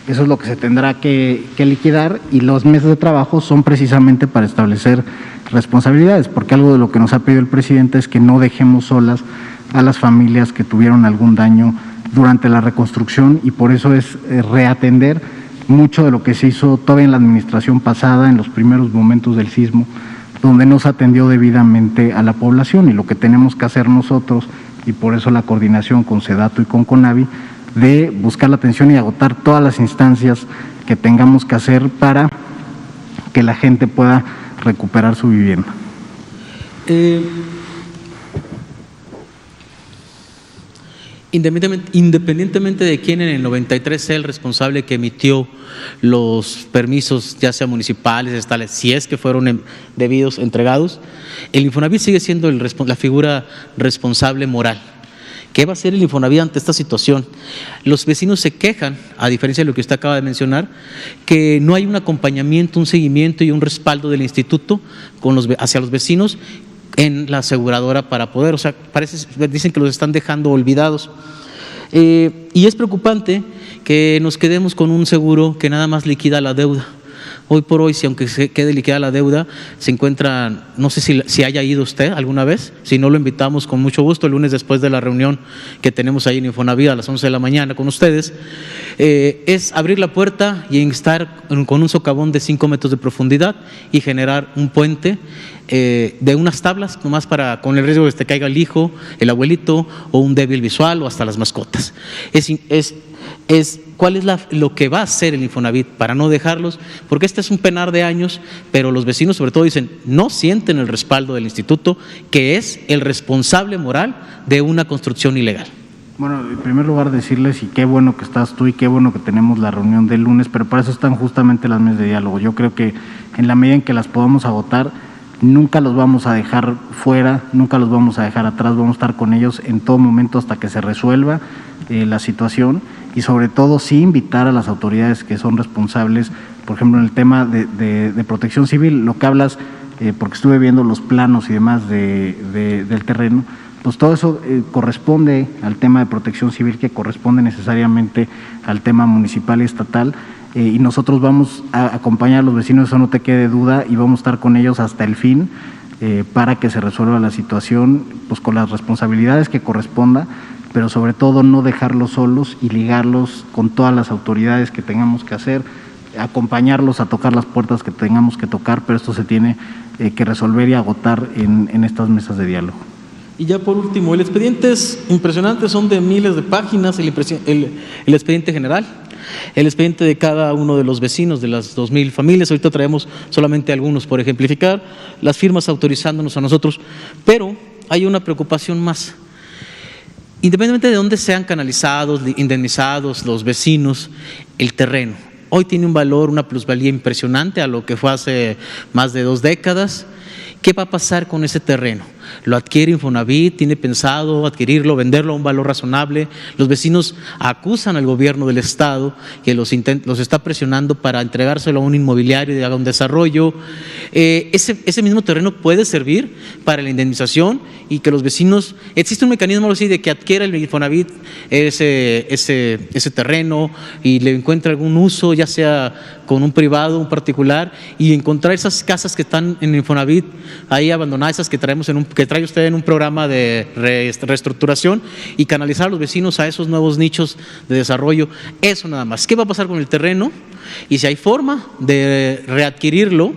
eso es lo que se tendrá que liquidar, y los meses de trabajo son precisamente para establecer responsabilidades, porque algo de lo que nos ha pedido el presidente es que no dejemos solas a las familias que tuvieron algún daño durante la reconstrucción, y por eso es reatender mucho de lo que se hizo todavía en la administración pasada, en los primeros momentos del sismo, donde no se atendió debidamente a la población, y lo que tenemos que hacer nosotros, y por eso la coordinación con SEDATU y con CONAVI, de buscar la atención y agotar todas las instancias que tengamos que hacer para que la gente pueda recuperar su vivienda. Independientemente de quién en el 93 sea el responsable que emitió los permisos, ya sea municipales, estatales, si es que fueron debidos, entregados, el Infonavit sigue siendo la figura responsable moral. ¿Qué va a hacer el Infonavit ante esta situación? Los vecinos se quejan, a diferencia de lo que usted acaba de mencionar, que no hay un acompañamiento, un seguimiento y un respaldo del instituto hacia los vecinos en la aseguradora para poder, o sea, dicen que los están dejando olvidados. Y es preocupante que nos quedemos con un seguro que nada más liquida la deuda. Hoy por hoy, si aunque se quede liquidada la deuda, se encuentra, no sé si haya ido usted alguna vez, si no lo invitamos con mucho gusto el lunes después de la reunión que tenemos ahí en Infonavit a las 11 de la mañana con ustedes, es abrir la puerta y estar con un socavón de 5 metros de profundidad y generar un puente de unas tablas, nomás con el riesgo de que caiga el hijo, el abuelito, o un débil visual, o hasta las mascotas. ¿Cuál es lo que va a hacer el Infonavit para no dejarlos? Porque este es un penar de años, pero los vecinos sobre todo dicen, no sienten el respaldo del instituto, que es el responsable moral de una construcción ilegal. Bueno, en primer lugar decirles, y qué bueno que estás tú y qué bueno que tenemos la reunión del lunes, pero para eso están justamente las mesas de diálogo. Yo creo que en la medida en que las podamos agotar, nunca los vamos a dejar fuera, nunca los vamos a dejar atrás, vamos a estar con ellos en todo momento hasta que se resuelva la situación, y sobre todo sí invitar a las autoridades que son responsables, por ejemplo en el tema de protección civil, lo que hablas, porque estuve viendo los planos y demás del terreno, pues todo eso corresponde al tema de protección civil, que corresponde necesariamente al tema municipal y estatal, y nosotros vamos a acompañar a los vecinos, eso no te quede duda, y vamos a estar con ellos hasta el fin para que se resuelva la situación, pues con las responsabilidades que corresponda, pero sobre todo no dejarlos solos y ligarlos con todas las autoridades que tengamos que hacer, acompañarlos a tocar las puertas que tengamos que tocar, pero esto se tiene que resolver y agotar en estas mesas de diálogo. Y ya por último, el expediente es impresionante, son de miles de páginas, el expediente general, el expediente de cada uno de los vecinos de las 2,000 familias. Ahorita traemos solamente algunos por ejemplificar, las firmas autorizándonos a nosotros, pero hay una preocupación más. Independientemente de dónde sean canalizados, indemnizados los vecinos, el terreno hoy tiene un valor, una plusvalía impresionante a lo que fue hace más de 2 décadas. ¿Qué va a pasar con ese terreno? Lo adquiere Infonavit, tiene pensado adquirirlo, venderlo a un valor razonable. Los vecinos acusan al gobierno del estado que los está presionando para entregárselo a un inmobiliario y haga un desarrollo. Ese mismo terreno puede servir para la indemnización y que los vecinos, existe un mecanismo así de que adquiera el Infonavit ese terreno y le encuentre algún uso, ya sea con un privado, un particular, y encontrar esas casas que están en Infonavit ahí abandonadas, esas que trae usted en un programa de reestructuración, y canalizar a los vecinos a esos nuevos nichos de desarrollo. Eso nada más. ¿Qué va a pasar con el terreno? Y si hay forma de readquirirlo,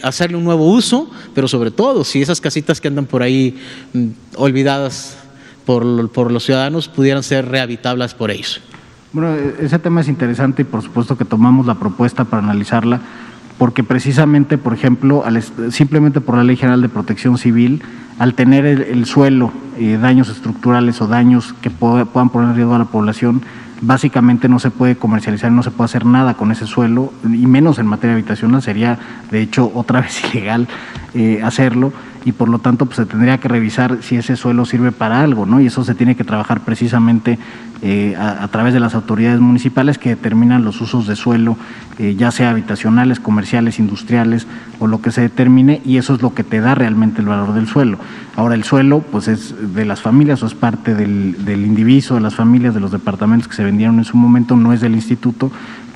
hacerle un nuevo uso, pero sobre todo si esas casitas que andan por ahí olvidadas por los ciudadanos pudieran ser rehabilitables por ellos. Bueno, ese tema es interesante y por supuesto que tomamos la propuesta para analizarla, porque precisamente, por ejemplo, simplemente por la Ley General de Protección Civil, al tener el suelo daños estructurales o daños que puedan poner en riesgo a la población, básicamente no se puede comercializar, no se puede hacer nada con ese suelo, y menos en materia habitacional. Sería de hecho otra vez ilegal hacerlo, y por lo tanto pues se tendría que revisar si ese suelo sirve para algo, ¿no? Y eso se tiene que trabajar precisamente a través de las autoridades municipales que determinan los usos de suelo, ya sea habitacionales, comerciales, industriales o lo que se determine, y eso es lo que te da realmente el valor del suelo. Ahora, el suelo pues es de las familias o es parte del indiviso, de las familias, de los departamentos que se vendieron en su momento, no es del instituto,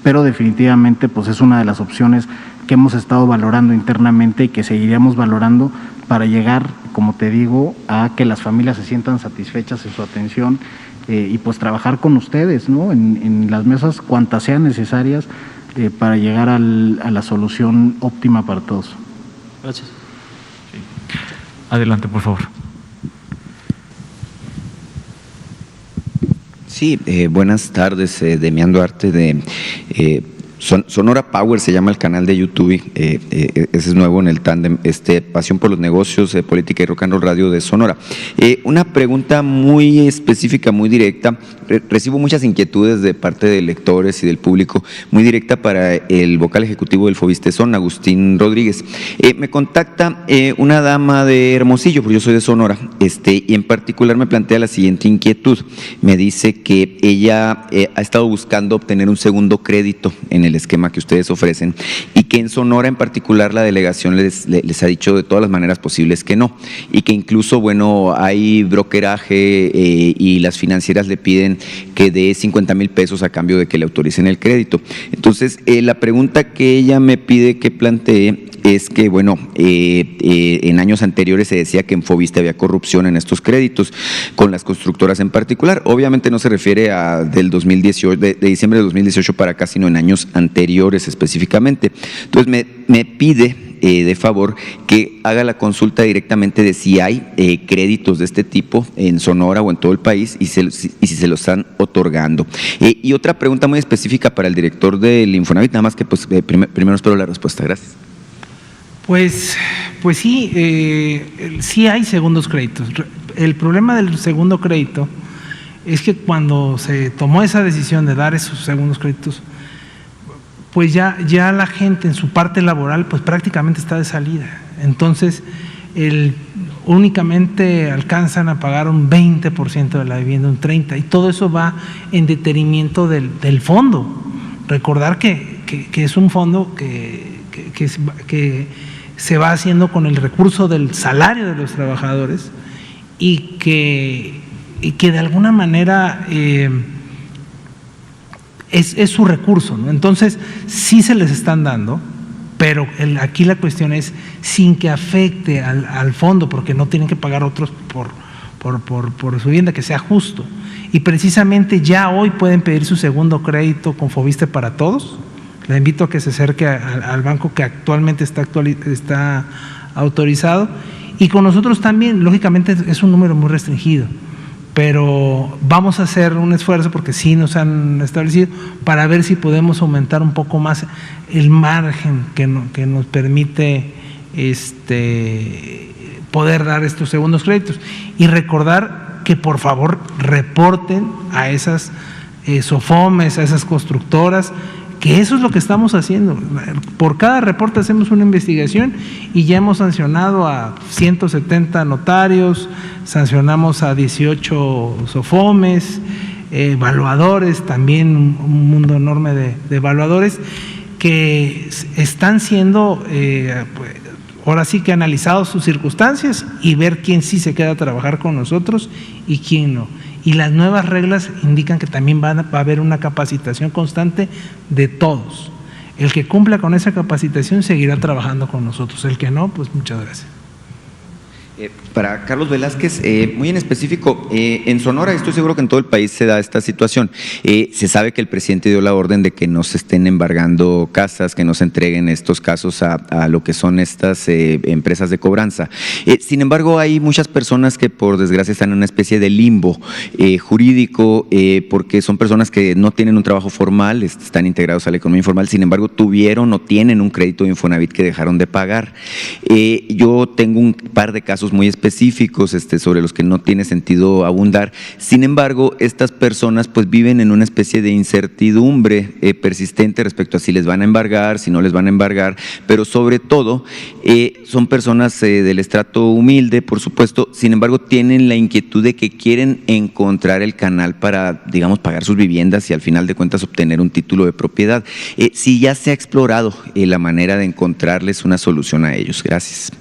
pero definitivamente pues es una de las opciones que hemos estado valorando internamente y que seguiremos valorando para llegar, como te digo, a que las familias se sientan satisfechas en su atención, y pues trabajar con ustedes, ¿no? En las mesas cuantas sean necesarias para llegar a la solución óptima para todos. Gracias. Adelante, por favor. Sí, buenas tardes, Demián Duarte de Sonora Power, se llama el canal de YouTube, ese es nuevo en el tándem, Pasión por los Negocios, Política y Rock and Roll Radio de Sonora. Una pregunta muy específica, muy directa. Recibo muchas inquietudes de parte de lectores y del público, muy directa para el vocal ejecutivo del Fovistezón, Agustín Rodríguez. Me contacta una dama de Hermosillo, porque yo soy de Sonora, y en particular me plantea la siguiente inquietud. Me dice que ella ha estado buscando obtener un segundo crédito en el esquema que ustedes ofrecen, y que en Sonora en particular la delegación les ha dicho de todas las maneras posibles que no, y que incluso, bueno, hay brokeraje y las financieras le piden que dé 50,000 pesos a cambio de que le autoricen el crédito. Entonces, la pregunta que ella me pide que plantee es que, bueno, en años anteriores se decía que en Foviste había corrupción en estos créditos, con las constructoras en particular. Obviamente no se refiere a del 2018, de diciembre de 2018 para acá, sino en años anteriores específicamente. Entonces me pide de favor que haga la consulta directamente de si hay créditos de este tipo en Sonora o en todo el país, y si se los están otorgando. Y otra pregunta muy específica para el director del Infonavit, nada más que pues primero espero la respuesta. Gracias. Pues sí, sí hay segundos créditos. El problema del segundo crédito es que cuando se tomó esa decisión de dar esos segundos créditos, pues ya la gente en su parte laboral pues prácticamente está de salida. Entonces, únicamente alcanzan a pagar un 20% de la vivienda, un 30%, y todo eso va en detrimento del fondo. Recordar que es un fondo que se va haciendo con el recurso del salario de los trabajadores, y que de alguna manera es su recurso, ¿no? Entonces sí se les están dando, pero aquí la cuestión es sin que afecte al fondo, porque no tienen que pagar otros por su vivienda, que sea justo. Y precisamente ya hoy pueden pedir su segundo crédito con Foviste para Todos. Le invito a que se acerque al banco que actualmente está autorizado, y con nosotros también. Lógicamente es un número muy restringido, pero vamos a hacer un esfuerzo, porque sí nos han establecido, para ver si podemos aumentar un poco más el margen que nos permite poder dar estos segundos créditos. Y recordar que por favor reporten a esas SOFOMES, a esas constructoras, que eso es lo que estamos haciendo. Por cada reporte hacemos una investigación, y ya hemos sancionado a 170 notarios, sancionamos a 18 SOFOMES, evaluadores, también un mundo enorme de evaluadores que están siendo, ahora sí que analizados sus circunstancias, y ver quién sí se queda a trabajar con nosotros y quién no. Y las nuevas reglas indican que también va a haber una capacitación constante de todos. El que cumpla con esa capacitación seguirá trabajando con nosotros. El que no, pues muchas gracias. Para Carlos Velázquez, muy en específico, en Sonora, estoy seguro que en todo el país se da esta situación. Se sabe que el presidente dio la orden de que no se estén embargando casas, que no se entreguen estos casos a lo que son estas empresas de cobranza. Sin embargo, hay muchas personas que por desgracia están en una especie de limbo jurídico, porque son personas que no tienen un trabajo formal, están integrados a la economía informal, sin embargo tuvieron o tienen un crédito de Infonavit que dejaron de pagar. Yo tengo un par de casos casos muy específicos sobre los que no tiene sentido abundar. Sin embargo, estas personas pues viven en una especie de incertidumbre persistente respecto a si les van a embargar, si no les van a embargar, pero sobre todo son personas del estrato humilde, por supuesto. Sin embargo, tienen la inquietud de que quieren encontrar el canal para, digamos, pagar sus viviendas y al final de cuentas obtener un título de propiedad. Si ya se ha explorado la manera de encontrarles una solución a ellos. Gracias.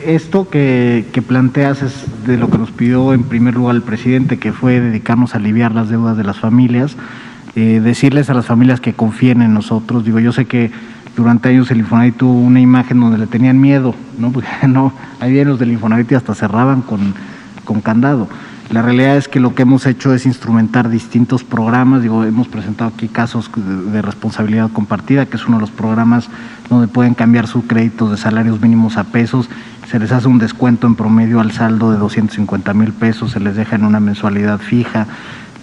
Esto que planteas es de lo que nos pidió en primer lugar el presidente, que fue dedicarnos a aliviar las deudas de las familias, decirles a las familias que confíen en nosotros. Digo, yo sé que durante años el Infonavit tuvo una imagen donde le tenían miedo, ¿no? Porque no, ahí vienen los del Infonavit y hasta cerraban con candado. La realidad es que lo que hemos hecho es instrumentar distintos programas. Digo, hemos presentado aquí casos de responsabilidad compartida, que es uno de los programas donde pueden cambiar sus créditos de salarios mínimos a pesos, se les hace un descuento en promedio al saldo de 250,000 pesos, se les deja en una mensualidad fija,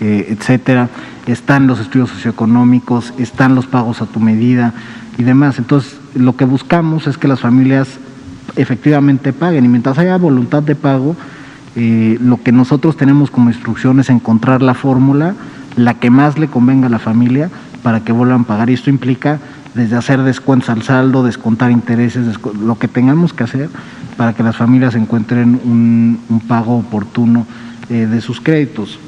etcétera. Están los estudios socioeconómicos, están los pagos a tu medida y demás. Entonces, lo que buscamos es que las familias efectivamente paguen, y mientras haya voluntad de pago, lo que nosotros tenemos como instrucción es encontrar la fórmula, la que más le convenga a la familia para que vuelvan a pagar, y esto implica desde hacer descuentos al saldo, descontar intereses, lo que tengamos que hacer para que las familias encuentren un pago oportuno de sus créditos.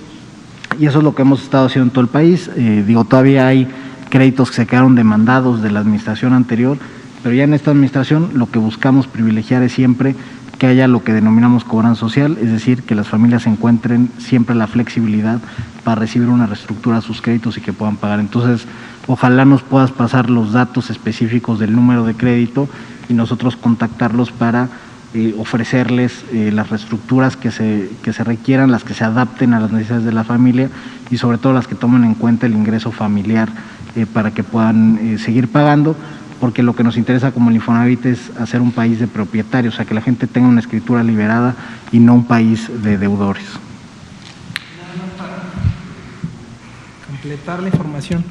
Y eso es lo que hemos estado haciendo en todo el país. Digo, todavía hay créditos que se quedaron demandados de la administración anterior, pero ya en esta administración lo que buscamos privilegiar es siempre que haya lo que denominamos cobranza social, es decir, que las familias encuentren siempre la flexibilidad para recibir una reestructura de sus créditos y que puedan pagar. Entonces, ojalá nos puedas pasar los datos específicos del número de crédito y nosotros contactarlos para ofrecerles las reestructuras que se requieran, las que se adapten a las necesidades de la familia y sobre todo las que tomen en cuenta el ingreso familiar para que puedan seguir pagando, porque lo que nos interesa como el Infonavit es hacer un país de propietarios, o sea, que la gente tenga una escritura liberada y no un país de deudores. Completar la información.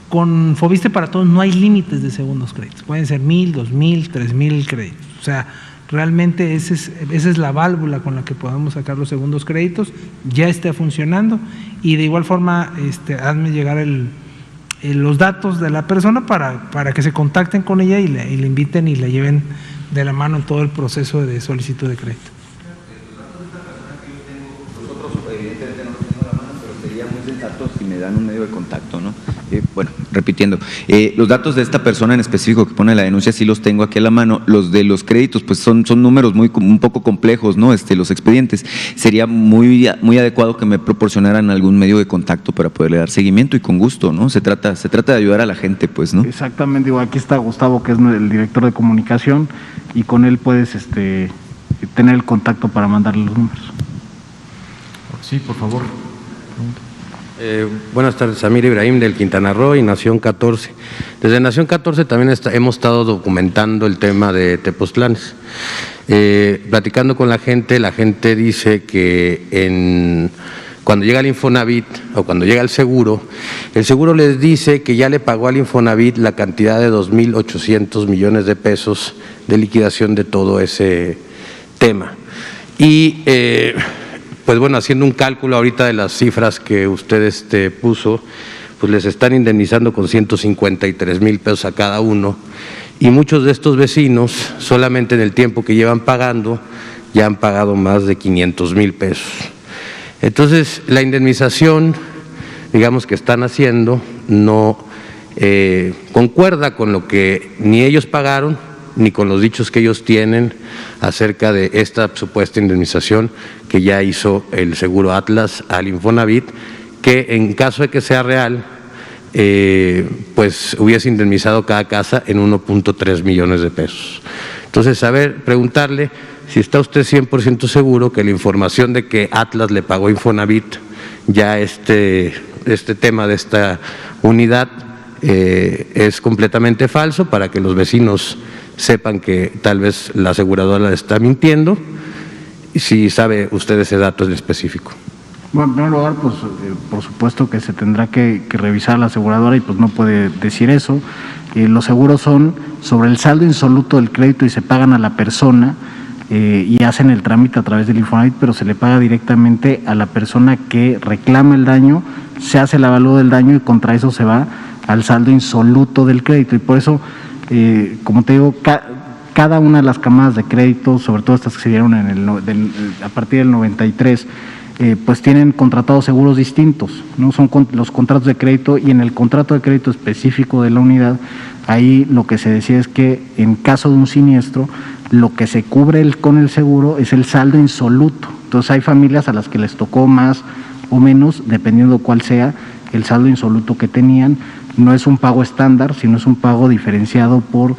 Con Foviste para Todos no hay límites de segundos créditos, pueden ser 1,000, 2,000, 3,000 créditos, o sea, realmente esa es la válvula con la que podemos sacar los segundos créditos, ya está funcionando, y de igual forma hazme llegar los datos de la persona para que se contacten con ella y le inviten y la lleven de la mano en todo el proceso de solicitud de crédito. Nosotros evidentemente no los tenemos a la mano, pero sería muy sensato si me dan un medio de contacto, ¿no? Bueno, repitiendo, los datos de esta persona en específico que pone la denuncia sí los tengo aquí a la mano. Los de los créditos pues son números un poco complejos, ¿no? Los expedientes. Sería muy adecuado que me proporcionaran algún medio de contacto para poderle dar seguimiento, y con gusto, ¿no? Se trata de ayudar a la gente, pues, ¿no? Exactamente. Digo, aquí está Gustavo, que es el director de comunicación, y con él puedes tener el contacto para mandarle los números. Sí, por favor. Buenas tardes, Samir Ibrahim del Quintana Roo y Nación 14. Desde Nación 14 también hemos estado documentando el tema de Tepoztlanes. Platicando con la gente dice que cuando llega el Infonavit o cuando llega el seguro les dice que ya le pagó al Infonavit la cantidad de 2,800 millones de pesos de liquidación de todo ese tema. Y pues bueno, haciendo un cálculo ahorita de las cifras que usted puso, pues les están indemnizando con 153,000 pesos a cada uno, y muchos de estos vecinos solamente en el tiempo que llevan pagando ya han pagado más de 500,000 pesos. Entonces, la indemnización, digamos, que están haciendo no concuerda con lo que ni ellos pagaron ni con los dichos que ellos tienen acerca de esta supuesta indemnización que ya hizo el Seguro Atlas al Infonavit, que en caso de que sea real, pues hubiese indemnizado cada casa en 1.3 millones de pesos. Entonces, preguntarle si está usted 100% seguro que la información de que Atlas le pagó a Infonavit ya este tema de esta unidad es completamente falso, para que los vecinos sepan que tal vez la aseguradora está mintiendo, y si sabe usted ese dato en específico. Bueno, en primer lugar, pues por supuesto que se tendrá que revisar la aseguradora y pues no puede decir eso. Los seguros son sobre el saldo insoluto del crédito y se pagan a la persona y hacen el trámite a través del Infonavit, pero se le paga directamente a la persona que reclama el daño, se hace el avalúo del daño y contra eso se va al saldo insoluto del crédito. Y por eso, como te digo, cada una de las camadas de crédito, sobre todo estas que se dieron a partir del 93, pues tienen contratados seguros distintos, ¿no? Son los contratos de crédito, y en el contrato de crédito específico de la unidad, ahí lo que se decía es que en caso de un siniestro, lo que se cubre con el seguro es el saldo insoluto. Entonces hay familias a las que les tocó más o menos, dependiendo cuál sea el saldo insoluto que tenían. No es un pago estándar, sino es un pago diferenciado por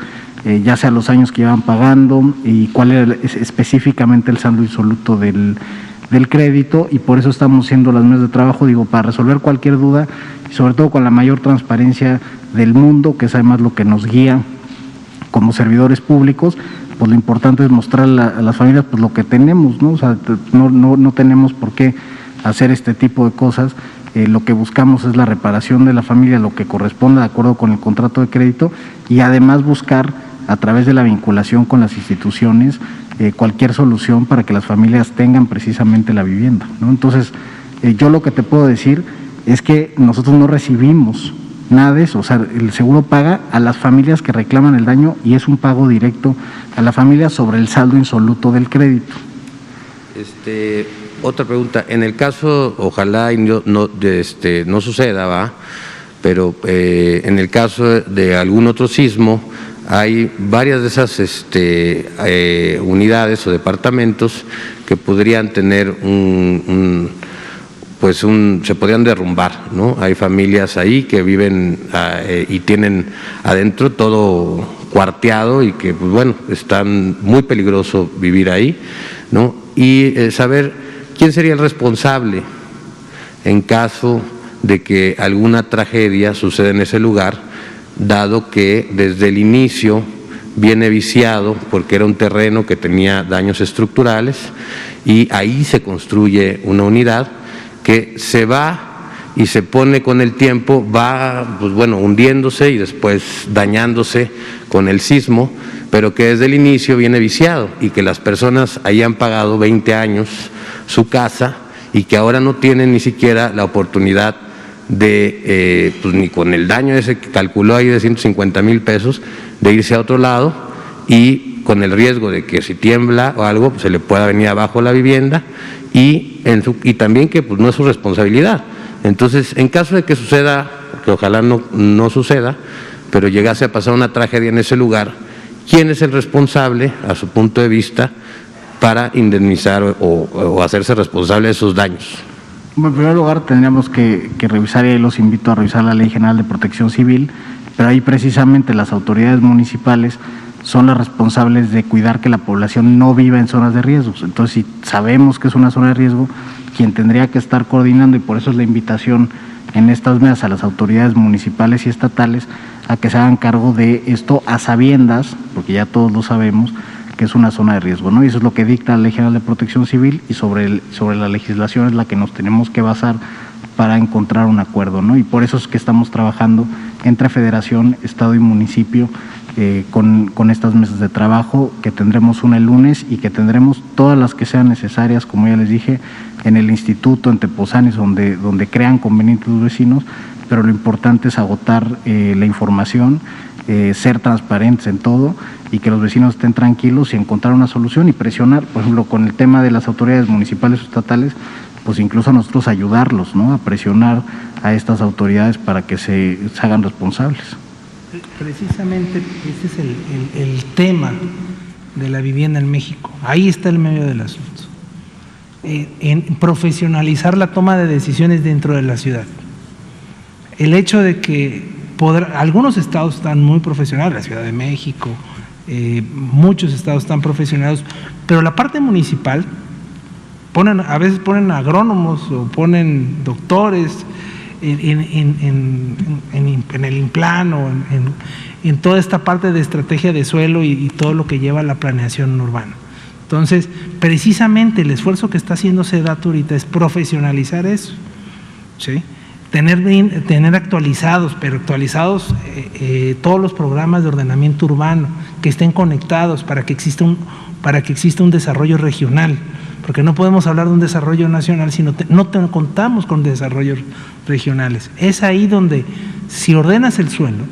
ya sea los años que llevan pagando y cuál era específicamente el saldo insoluto del crédito, y por eso estamos haciendo las mesas de trabajo, digo, para resolver cualquier duda, y sobre todo con la mayor transparencia del mundo, que es además lo que nos guía como servidores públicos. Pues lo importante es mostrar a las familias pues lo que tenemos, ¿no? O sea, no tenemos por qué hacer este tipo de cosas. Lo que buscamos es la reparación de la familia, lo que corresponde de acuerdo con el contrato de crédito, y además buscar a través de la vinculación con las instituciones cualquier solución para que las familias tengan precisamente la vivienda, ¿no? Entonces, yo lo que te puedo decir es que nosotros no recibimos nada de eso. O sea, el seguro paga a las familias que reclaman el daño, y es un pago directo a la familia sobre el saldo insoluto del crédito. Otra pregunta, en el caso, ojalá no suceda, ¿va? Pero en el caso de algún otro sismo, hay varias de esas unidades o departamentos que podrían tener se podrían derrumbar, ¿no? Hay familias ahí que viven y tienen adentro todo cuarteado, y que, pues bueno, están muy peligroso vivir ahí, ¿no? Y saber quién sería el responsable en caso de que alguna tragedia suceda en ese lugar, dado que desde el inicio viene viciado porque era un terreno que tenía daños estructurales, y ahí se construye una unidad que se va y se pone con el tiempo, va pues bueno, hundiéndose y después dañándose con el sismo, pero que desde el inicio viene viciado, y que las personas ahí han pagado 20 años su casa, y que ahora no tienen ni siquiera la oportunidad de, pues ni con el daño ese que calculó ahí de 150,000 pesos, de irse a otro lado, y con el riesgo de que si tiembla o algo, pues se le pueda venir abajo la vivienda, y también que pues no es su responsabilidad. Entonces, en caso de que suceda, que ojalá no suceda, pero llegase a pasar una tragedia en ese lugar, ¿quién es el responsable, a su punto de vista, para indemnizar o hacerse responsable de esos daños? Bueno, en primer lugar tendríamos que revisar, y los invito a revisar la Ley General de Protección Civil, pero ahí precisamente las autoridades municipales son las responsables de cuidar que la población no viva en zonas de riesgo. Entonces, si sabemos que es una zona de riesgo, quien tendría que estar coordinando, y por eso es la invitación en estas mesas a las autoridades municipales y estatales a que se hagan cargo de esto a sabiendas, porque ya todos lo sabemos, que es una zona de riesgo, ¿no? Y eso es lo que dicta la Ley General de Protección Civil, y sobre la legislación es la que nos tenemos que basar para encontrar un acuerdo, ¿no? Y por eso es que estamos trabajando entre Federación, Estado y municipio con estas mesas de trabajo, que tendremos una el lunes, y que tendremos todas las que sean necesarias, como ya les dije, en el instituto, en Tepozanes, donde crean convenientes los vecinos, pero lo importante es agotar la información, ser transparentes en todo, y que los vecinos estén tranquilos y encontrar una solución, y presionar, por ejemplo, con el tema de las autoridades municipales o estatales, pues incluso a nosotros ayudarlos, ¿no? A presionar a estas autoridades para que se hagan responsables. Precisamente ese es el tema de la vivienda en México. Ahí está el medio del asunto. En profesionalizar la toma de decisiones dentro de la ciudad. El hecho de que algunos estados están muy profesionales, la Ciudad de México, muchos estados están profesionales, pero la parte municipal a veces ponen agrónomos o ponen doctores en el INPLAN o en toda esta parte de estrategia de suelo y todo lo que lleva a la planeación urbana. Entonces, precisamente el esfuerzo que está haciendo SEDATU ahorita es profesionalizar eso, ¿sí? tener actualizados, pero actualizados todos los programas de ordenamiento urbano, que estén conectados para que exista un desarrollo regional, porque no podemos hablar de un desarrollo nacional si no contamos con desarrollos regionales. Es ahí donde, si ordenas el suelo,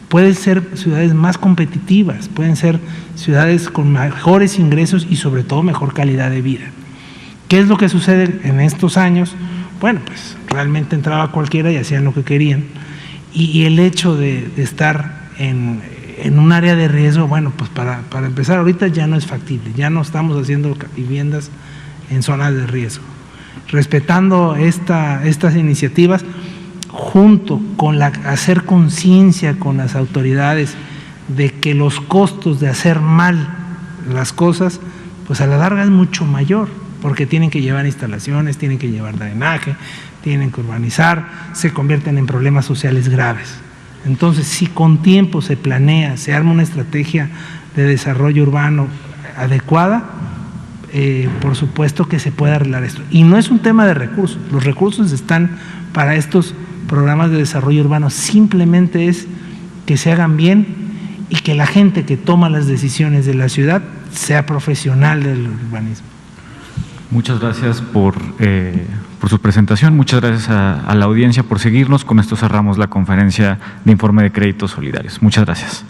pueden ser ciudades más competitivas, pueden ser ciudades con mejores ingresos y sobre todo mejor calidad de vida. ¿Qué es lo que sucede en estos años? Bueno, pues realmente entraba cualquiera y hacían lo que querían, y el hecho de estar en un área de riesgo, bueno, pues para empezar ahorita ya no es factible, ya no estamos haciendo viviendas en zonas de riesgo. Respetando estas iniciativas, junto con hacer conciencia con las autoridades de que los costos de hacer mal las cosas, pues a la larga es mucho mayor, porque tienen que llevar instalaciones, tienen que llevar drenaje, tienen que urbanizar, se convierten en problemas sociales graves. Entonces, si con tiempo se planea, se arma una estrategia de desarrollo urbano adecuada, por supuesto que se puede arreglar esto. Y no es un tema de recursos, los recursos están para estos programas de desarrollo urbano, simplemente es que se hagan bien y que la gente que toma las decisiones de la ciudad sea profesional del urbanismo. Muchas gracias por su presentación, muchas gracias a la audiencia por seguirnos. Con esto cerramos la conferencia de informe de créditos solidarios. Muchas gracias.